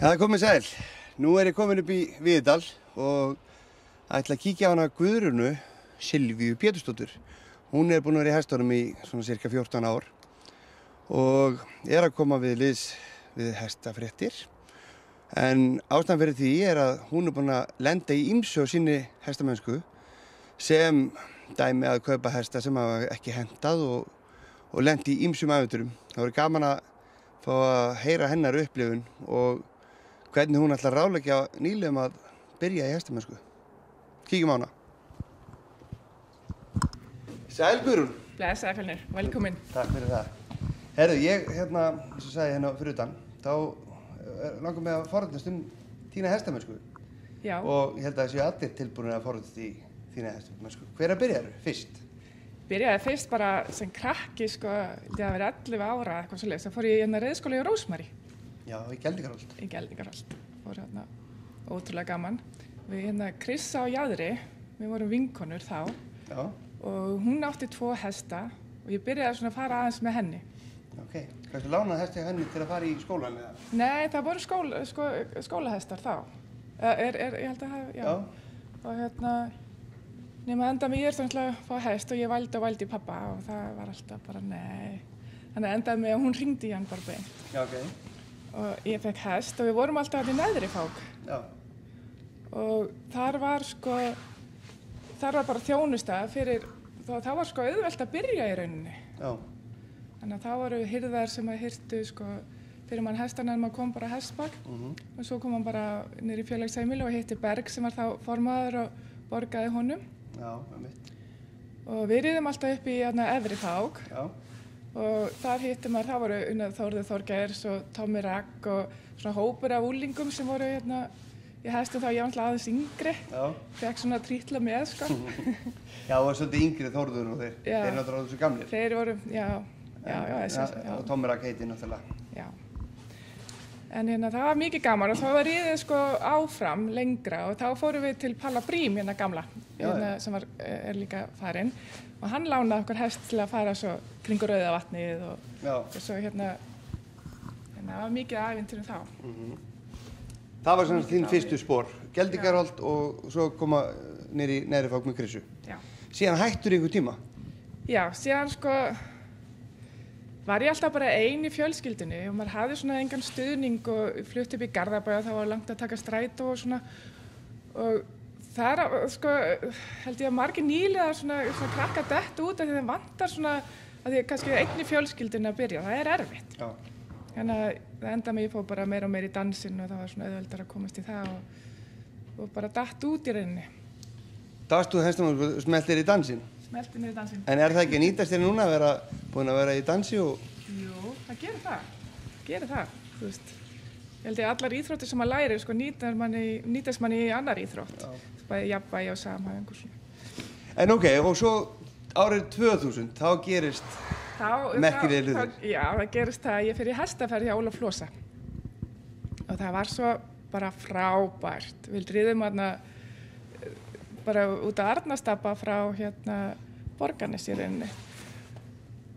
Það komið sæl. Nú ég komin upp í Víðidal og ætla að kíkja á hana Guðrúnu Silvíu Pétursdóttur. Hún búin að vera í hestunum í svona cirka 14 ár og að koma við liðs við hestafréttir. En ástæðan fyrir því að hún búin að lenda í ýmsu á sinni hestamennsku sem dæmi að kaupa hesta sem hafa ekki hentað og lendi í ýmsum æventurum. Það voru gaman að fá að heyra hennar upplifun og hvernig hún ætlar að ráðleggja nýliðum að byrja í hestamennsku. Kíkjum á hana. Sæl Guðrún. Blessaði Fjölnir, velkomin. Takk fyrir það. Herðu, ég eins og sagði hérna fyrir utan, þá langar mig að forritast þína hestamennsku. Já. Og ég held að það séu allir tilbúinir að forritast í þína hestamennsku. Hver byrjaðu fyrst? Byrjaði fyrst bara sem krakki, það að vera 11 ára eitthvað svoleiðis. Það fór ég í reiðskóla í Rósmari. Já, í Geldingarholt. Í Geldingarholt. Fór ótrúlega gaman. Við Krissa og Jaðri, við vorum vinkonur þá. Já. Og hún átti 2 hesta og ég byrjaði svona að fara aðeins með henni. Ok. Hversu lánaði hesti henni til að fara í skólan eða? Nei, það voru skólahestar þá. Ég held að hafa, já. Og nema enda mig ég þannig að fá hest og ég valdi pappa og það var alltaf bara nei. Þannig endaði mig að hún hringdi í hann bara beint. Já, ok. Og ég fekk hest og við vorum alltaf í neðri fák. Já. Og þar var bara þjónusta fyrir, það var auðvelt að byrja í rauninni. Já. Þannig að það voru hirðar sem að hirtu fyrir mann hestana en maður kom bara hestbak. Og svo kom hann bara niður í félagsheimili og hitti Berg sem var þá formaður og borgaði honum. Já, mitt. Og við riðum alltaf upp í efri fák. Já. Og þar hitti maður, það voru Þórður Þorgeirs og Tommi Ragg og svona hópur af úlingum sem voru í hestum þá ég var alltaf aðeins yngri. Já. Fekk svona trítla með, Já, og svolítið yngri Þórður og þeir. Já. Þeir náttúrulega þessu gamlir. Þeir voru, já. Og Tommi Ragg heiti náttúrulega. Já. En það var mikið gaman og þá var riðið áfram lengra og þá fórum við til Palla Brím gamla, sem líka farinn. Og hann lánaði okkur hest til að fara svo kringur Rauðavatnið og svo það var mikið ævintýrum þá. Það var svona þín fyrstu spór, Geldingarholt og svo koma niður í neðri fák með Krissu. Já. Síðan hættur einhver tíma? Já, síðan var ég alltaf bara ein í fjölskyldunni og maður hafði svona engan stuðning og flutti upp í Garðabæ og það var langt að taka strætó og svona. Og það held ég að margir nýliðar svona krakka dett út af því þeim vantar svona að því kannski einn í fjölskyldunni að byrja, það erfitt. Já. Þannig að það enda mig, ég fór bara meira og meira í dansinn og það var svona auðveldar að komast í það og bara datt út í rauninni. Dastu hestamannskuna og smeltir í dansinn? Smelti mér í dansinn. En það ekki að nýtast þér núna að vera búin að vera í dansi og? Jú, það gerir það, þú veist. Ég held að allar íþróttir sem maður lærir nýtast manni í annar íþrótt. Bæði jafnvægi og samhæfingu svona. En ok, og svo árið 2000, þá gerist merkilegir hlutir. Já, það gerist það að ég fer í hestaferð hjá Ólaf Flosa. Og það var svo bara frábært. Við riðum bara út á Arnarstapa frá Borgarnes í rauninni.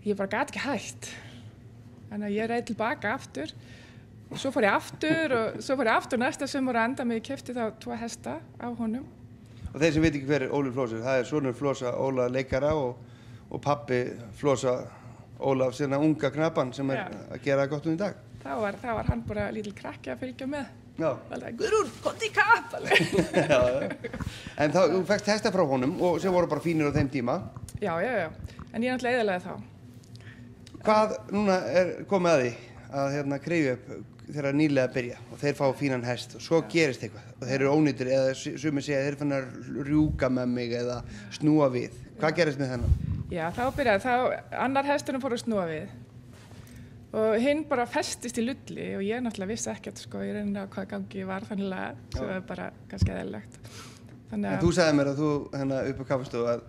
Ég bara gat ekki hætt. Þannig að ég reið tilbaka aftur. Og svo fór ég aftur næsta sumar og enda mig, ég keypti þá 2 hesta á honum. Og þeir sem veit ekki hver Ólafur Flosi, það sonur Flosa Óla leikara og pappi Flosa Ólaf sinna unga knapan sem að gera gott í dag. Þá var hann bara lítill krakki að fylgja með. Já. Alveg, Guðrún, komdu í kapp! En þú fékkst hesta frá honum og sem voru bara fínir á þeim tíma. Já. En ég náttúrulega eyðilagði þá. Hvað núna komið að því að krifja upp þegar nýlega byrja og þeir fá fínan hest og svo gerist eitthvað og þeir eru ónýtir eða sumir segja þeir fann að rjúka með mig eða snúa við. Hvað gerist með þennan? Já, annar hesturinn fór að snúa við og hinn bara festist í lulli og ég náttúrulega vissi ekkert í rauninni á hvað gangi var þannig að það var bara kannski eðlilegt. En þú sagði mér að þú upp á kaffistofu að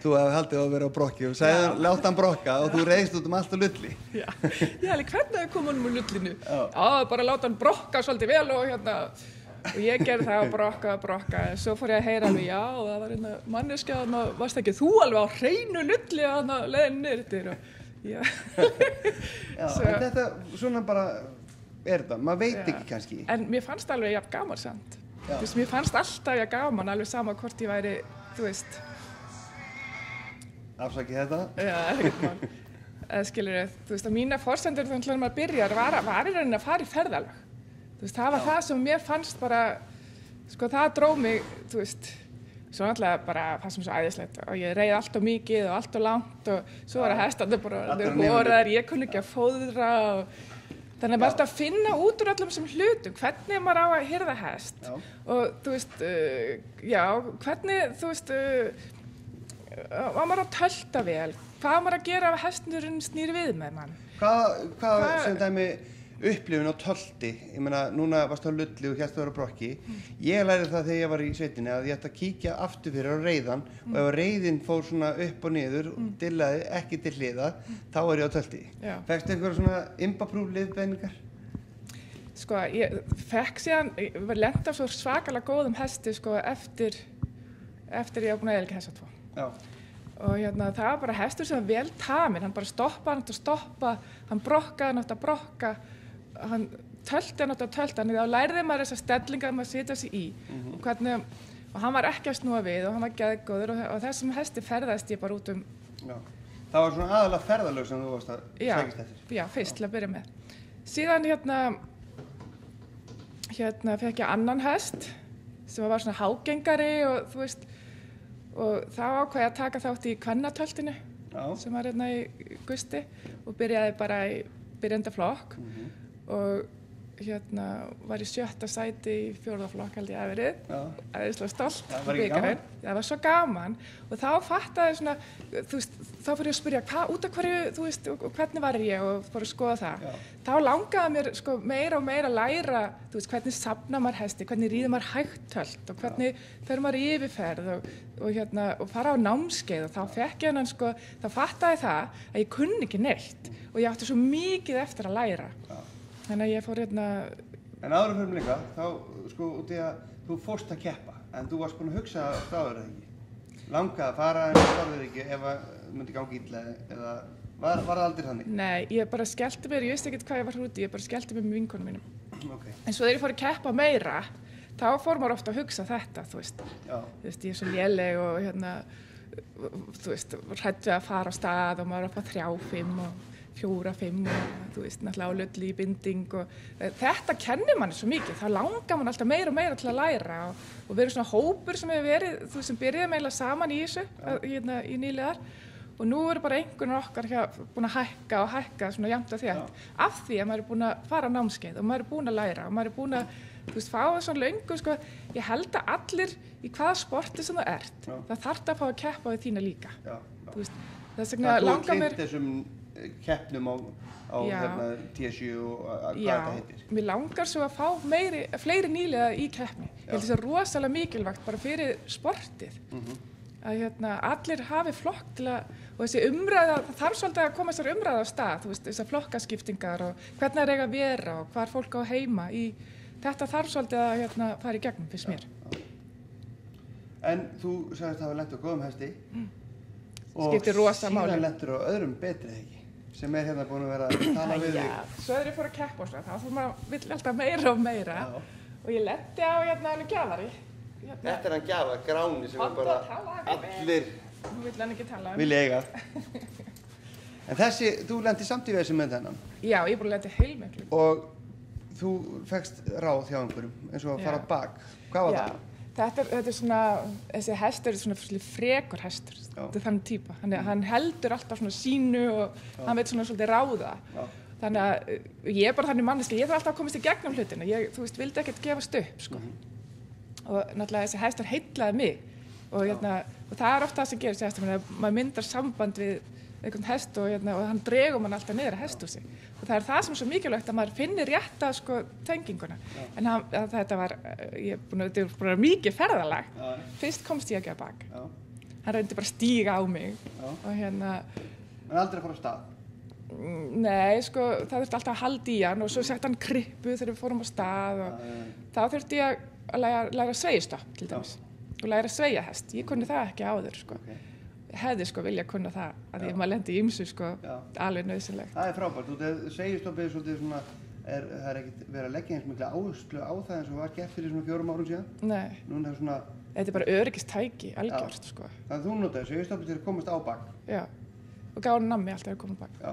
þú hefði haldið að vera á brokki og sagði láta hann brokka og þú reiðst út allt á lulli. Já, hvernig kom hann úr lullinu? Já, bara láta hann brokka svolítið vel og ég gerði það að brokka. Svo fór ég að heyra alveg, já, það var manneskja, varst ekki þú alveg á hreinu lulli að leiðin niður eftir. Já, en þetta svona bara þetta? Maður veit ekki kannski. En mér fannst alveg jafn gaman samt. Þú veist, mér fannst alltaf jafn gaman, alveg sama hvort ég væri, þú veist. Afsakið þetta? Já, ekkert mál. Skilur, þú veist, að mína forsendur þannig að maður byrjar var í rauninni að fara í ferðalag. Þú veist, það var það sem mér fannst bara, sko, það dró mig, þú veist, svo náttúrulega bara það sem svo æðislegt og ég reið allt of mikið og allt of langt og svo var að hestandi bara, þeir voraðar, ég kunni ekki að fóðra og þannig að maður ætti að finna út úr öllum þessum hlutum, hvernig maður á að hirða hest og þú veist, hvernig, þú veist, var maður að tölta vel, hvað maður að gera ef hesturinn snýr við með mann? Hvað sem dæmi upplifun á tölti, ég meina, núna varst á Lulli og hérstu að vera á Brokki. Ég lærði það þegar ég var í sveitinni að ég ætti að kíkja aftur fyrir á reiðan og ef reiðin fór svona upp og niður og dillaði ekki til hliða, þá er ég á tölti. Fékkstu einhverja svona imbaprúf liðbeiningar? Sko, ég fekk síðan, ég var lent af svo svakalega góðum hesti sko eftir ég var búin að eyðileggja þessa 2. Já. Og það var bara hestur sem var vel taminn, hann bara stoppaði, hann brokkaði, hann átti að brokka, hann tölti, þannig þá lærði maður þessar stellingar að maður setja sig í og hann var ekki að snúa við og hann var geðgóður og þessum hesti ferðaðist ég bara út um. Já, það var svona aðalega ferðalög sem þú varst að sækist eftir. Já, fyrst til að byrja með. Síðan fekk ég annan hest sem var svona hágengari og þú veist, og þá ákvað ég að taka þátt í kvennatöltinu sem var í Gusti og byrjaði bara í byrjandaflokk og var í 7. sæti í 4. flokk held ég að verið, æðislega stolt var ekki gaman? Það var svo gaman og þá fattaði svona, þú veist, þá fór ég að spyrja út af hverju, þú veist, og hvernig var ég og fór að skoða það. Þá langaði mér sko meira og meira að læra, þú veist, hvernig safnar maður hesti, hvernig ríður maður hægt tölt og hvernig fer maður í yfirferð og fara á námskeið og þá fekk ég sko, þá fattaði það að ég kunni ekki neitt og ég átti svo mikið eftir að læra. Þannig að ég fór En áður fyrir mig líka, þá sko út í að þú fórst að keppa, en þú varst búin að hugsa stáður eða ekki? Langaði að fara en stáður ekki ef það myndi gangi illa eða var það aldrei þannig? Nei, ég bara skellti mér, ég vissi ekkert hvað ég var hrúti, ég bara skellti mér með vinkonum mínum. En svo þegar ég fór að keppa meira, þá fór maður ofta að hugsa þetta, þú veist. Þú veist, ég er svo léleg og þú veist, hrædd við að fara á stað og maður er upp á 3, 5 og 4, 5 og þú veist, náttúrulega á Lulli í binding og þetta kennir manni svo mikið, þá langar mann alltaf meira og meira til að læra og við erum svona hópur sem hefur verið, þú veist, sem byrjaði meila saman í þessu, í nýliðar og nú eru bara einhvern okkar búin að hækka svona jafnt og þétt af því að maður er búin að fara á námskeið og maður er búin að læra og maður er búin að, þú veist, fá þessu löngu, sko, ég held að allir í hvaða sporti sem þú ert, það þarf að fá að keppa við þína líka, þú veist, þess vegna langar mér keppnum á T7 og hvað þetta heitir. Mér langar svo að fá fleiri nýliða í keppni. Ég held þess að rosalega mikilvægt bara fyrir sportið. Að allir hafi flokk til að, og þessi umræða, það þarf svolítið að koma þessar umræða á stað, þú veist, þessar flokkaskiptingar og hvernig það eiga að vera og hvar fólk á heima í, þetta þarf svolítið að fara í gegnum fyrst mér. En þú sagðist að hafa lent á góðum hesti og síðan lentur á öðrum betri ekki? Sem hérna búin að vera að tala við þig. Svo þegar ég fór að keppa og svona, þá fór maður vill alltaf meira og meira og ég lenti á alveg gjafari. Þetta er hann gjafa, Gráni sem er bara allir nú vill hann ekki tala vilja eiga. En þessi, þú lenti samtíð þessi með þennan? Já, ég búin að lenti heilmiklu. Og þú fékkst ráð hjá einhverjum eins og að fara á bak. Hvað var það? Þetta er svona, þessi hestur er svona frekur hestur, þetta er þannig típa. Hann heldur alltaf svona sínu og hann veit svona svolítið ráða. Þannig að ég er bara þannig manneski, ég þarf alltaf að komast í gegnum hlutina. Þú veist, vildi ekkert gefast upp, sko. Og náttúrulega þessi hestur heillaði mig. Og það er ofta það sem gerist í hestum, maður myndar samband við einhvern hest og hann dregur mann alltaf niður að hesthúsi. Og það er það sem er svo mikilvægt að maður finnir rétta sko tenginguna. En þetta var, þetta er bara mikið ferðalag. Fyrst komst ég ekki að bak. Hann reyndi bara að stíga á mig. Og En aldrei fór á stað? Nei, sko, það þurfti alltaf að halda í hann og svo sett hann krippu þegar við fórum á stað og þá þurfti ég að læra sveigjustopp til dæmis. Og læra að sveigja hest. Ég kunni það ekki áður, sko. Hefði sko vilja kunna það að því að maður lendi í ýmsu sko alveg nauðsynlegt. Það er frábært, sveigjustoppið er svolítið svona það ekkert verið að leggja eins mikla áherslu á það eins og var gert fyrir svona 4 árum síðan. Nei. Núna er svona... Þetta bara öryggistæki, algjört, sko. Þannig að þú notaði þessu, ég stoppi til að komast á bak. Já, og gaf hann nammi alltaf að koma bak. Já.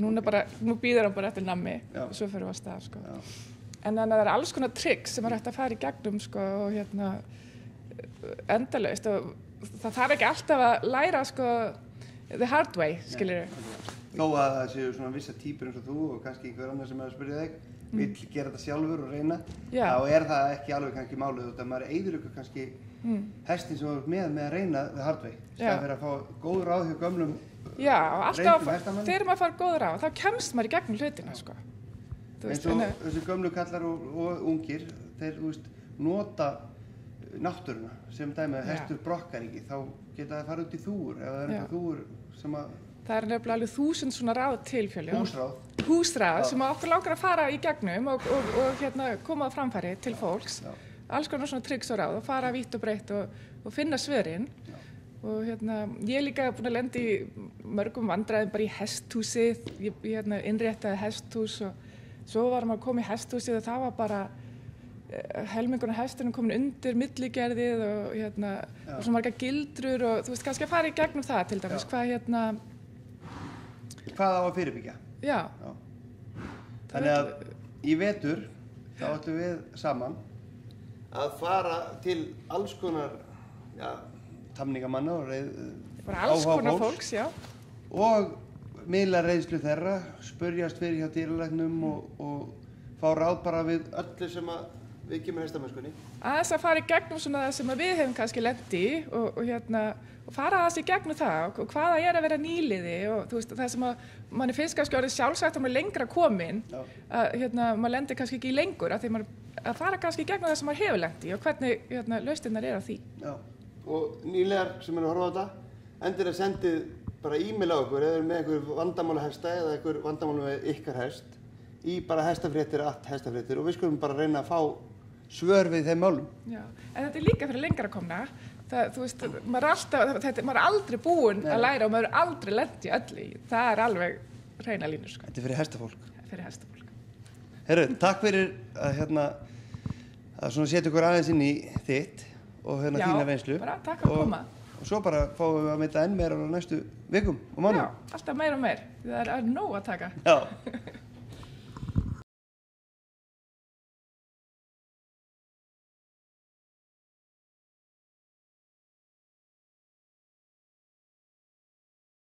Nú býður hann bara eftir nammi og svo fyrir við að stað, sko. Já. En þannig að það alls konar tricks sem hægt að fara í gegnum, sko, og endalaust og það þarf ekki alltaf að læra, sko, the hard way, skilur við. Þó að það séu svona vissa típur eins og þú og kannski einhver annar sem er að spyrja þig, vill gera þetta sjálfur og reyna, þá er það ekki alveg kannski málið út að maður eyðileggur kannski hestin sem þú ert með að reyna the hard way. Það fyrir að fá góð ráð hjá gömlum alltaf þegar maður fær góð ráð, þá kemst maður í gegnum hlutina, sko. Eins og þessi gömlu kallar og ungir, þeir nota náttúruna sem dæmi að hestur brokkar ekki, þá geta það fara út í þúfur ef það er eitthvað þúfur sem að... Það er nefnilega alveg 1000 svona ráð til, Fjölnir. Húsráð sem okkur langar að fara í gegnum og koma á framfæri til fólks. Alls konar svona tricks og ráð og fara vítt og breitt og finna svörin. Og ég er líka búin að lenda í mörgum vandræðum bara í hesthúsið. Ég innréttaði hesthús og svo var maður að koma í hesthúsið og það var bara helmingurinn af hestunum komin undir milligerðið og svo margar gildrur og þú veist kannski að fara í gegnum það til dæmis, hvað á að fyrirbyggja. Já. Þannig að í vetur þá ætlum við saman að fara til alls konar tamningamanna og alls konar fólks, og miðla reynslu þeirra, spurjast fyrir hjá dýralæknum og fá ráð bara við öllu sem að við kemur hestamennskunni. Aðeins að fara í gegnum svona það sem við hefum kannski lent í og fara aðeins í gegnum það og hvaða er að vera nýliði og þú veist það sem að manni finnst kannski orðið sjálfsagt að maður lengra komin að maður lendir kannski ekki í lengur að því maður að fara kannski í gegnum það sem maður hefur lent í og hvernig lausnirnar er á því. Já, og nýlegar sem er að horfa á þetta endur að sendið bara e-mail á okkur eða með einhver vandamála hesta eða einhver vandamála með ykkar hest í bara hestafréttir og við skulum bara reyna að fá svör við þeim málum. Já, en þetta er líka fyrir lengra komna. Þú veist, maður er aldrei búinn að læra og maður er aldrei lent í öllu. Það er alveg hreina línur, sko. Þetta er fyrir hestafólk. Fyrir hestafólk. Herru, takk fyrir að setja ykkur aðeins inn í þitt og þína reynslu. Já, bara takk að koma. Og svo bara fáum við að mynda enn meira á næstu vikum og mánuðum. Já, alltaf meira og meir. Það er nóg að taka. Já.